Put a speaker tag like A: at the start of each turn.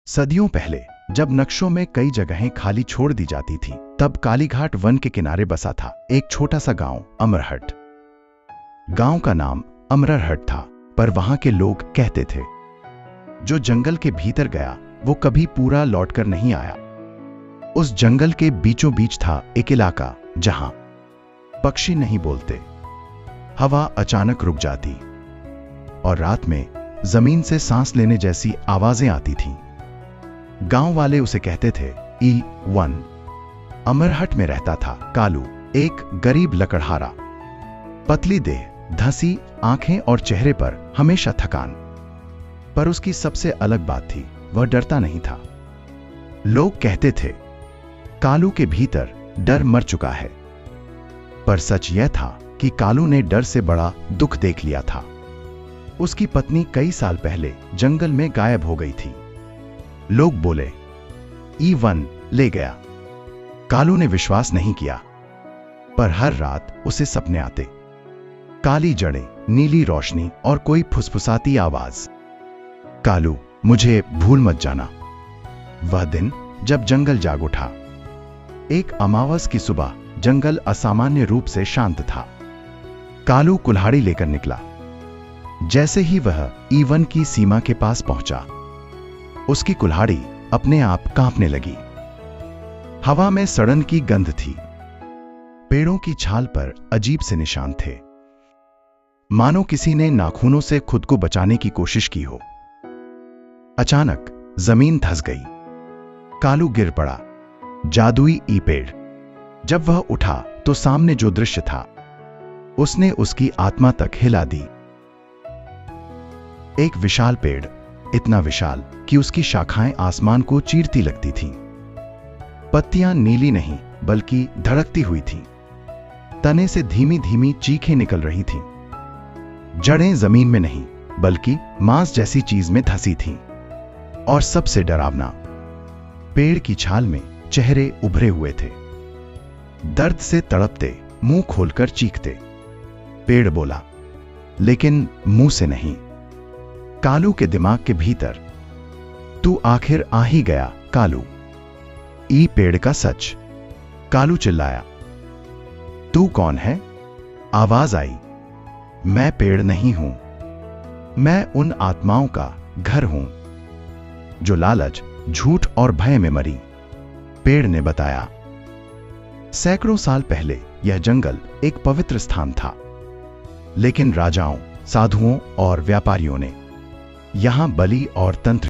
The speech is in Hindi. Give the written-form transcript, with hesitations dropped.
A: सदियों पहले जब नक्शों में कई जगहें खाली छोड़ दी जाती थी, तब कालीघाट वन के किनारे बसा था एक छोटा सा गांव अमरहट। गांव का नाम अमरहट था, पर वहां के लोग कहते थे जो जंगल के भीतर गया वो कभी पूरा लौटकर नहीं आया। उस जंगल के बीचों बीच था एक इलाका जहां पक्षी नहीं बोलते, हवा अचानक रुक जाती और रात में जमीन से सांस लेने जैसी आवाजें आती थीं। गांव वाले उसे कहते थे E1। अमरहट में रहता था कालू, एक गरीब लकड़हारा, पतली देह, धंसी आंखें और चेहरे पर हमेशा थकान। पर उसकी सबसे अलग बात थी, वह डरता नहीं था। लोग कहते थे कालू के भीतर डर मर चुका है, पर सच यह था कि कालू ने डर से बड़ा दुख देख लिया था। उसकी पत्नी कई साल पहले जंगल में गायब हो गई थी। लोग बोले E1 ले गया। कालू ने विश्वास नहीं किया, पर हर रात उसे सपने आते, काली जड़ें, नीली रोशनी और कोई फुसफुसाती आवाज। कालू, मुझे भूल मत जाना। वह दिन जब जंगल जाग उठा, एक अमावस की सुबह, जंगल असामान्य रूप से शांत था। कालू कुल्हाड़ी लेकर निकला। जैसे ही वह E1 की सीमा के पास पहुंचा, उसकी कुल्हाड़ी अपने आप कांपने लगी। हवा में सड़न की गंध थी, पेड़ों की छाल पर अजीब से निशान थे, मानो किसी ने नाखूनों से खुद को बचाने की कोशिश की हो। अचानक जमीन धंस गई, कालू गिर पड़ा, जादुई ई पेड़। जब वह उठा तो सामने जो दृश्य था उसने उसकी आत्मा तक हिला दी। एक विशाल पेड़, इतना विशाल कि उसकी शाखाएं आसमान को चीरती लगती थीं। पत्तियां नीली नहीं बल्कि धड़कती हुई थीं। तने से धीमी धीमी चीखें निकल रही थीं। जड़ें जमीन में नहीं बल्कि मांस जैसी चीज में धंसी थीं। और सबसे डरावना, पेड़ की छाल में चेहरे उभरे हुए थे, दर्द से तड़पते, मुंह खोलकर चीखते। पेड़ बोला, लेकिन मुंह से नहीं। कालू के दिमाग के भीतर, तू आखिर आ ही गया कालू। ई पेड़ का सच। कालू चिल्लाया, तू कौन है? आवाज आई, मैं पेड़ नहीं हूं, मैं उन आत्माओं का घर हूं जो लालच, झूठ और भय में मरी। पेड़ ने बताया, सैकड़ों साल पहले यह जंगल एक पवित्र स्थान था, लेकिन राजाओं, साधुओं और व्यापारियों ने यहां बलि और तंत्र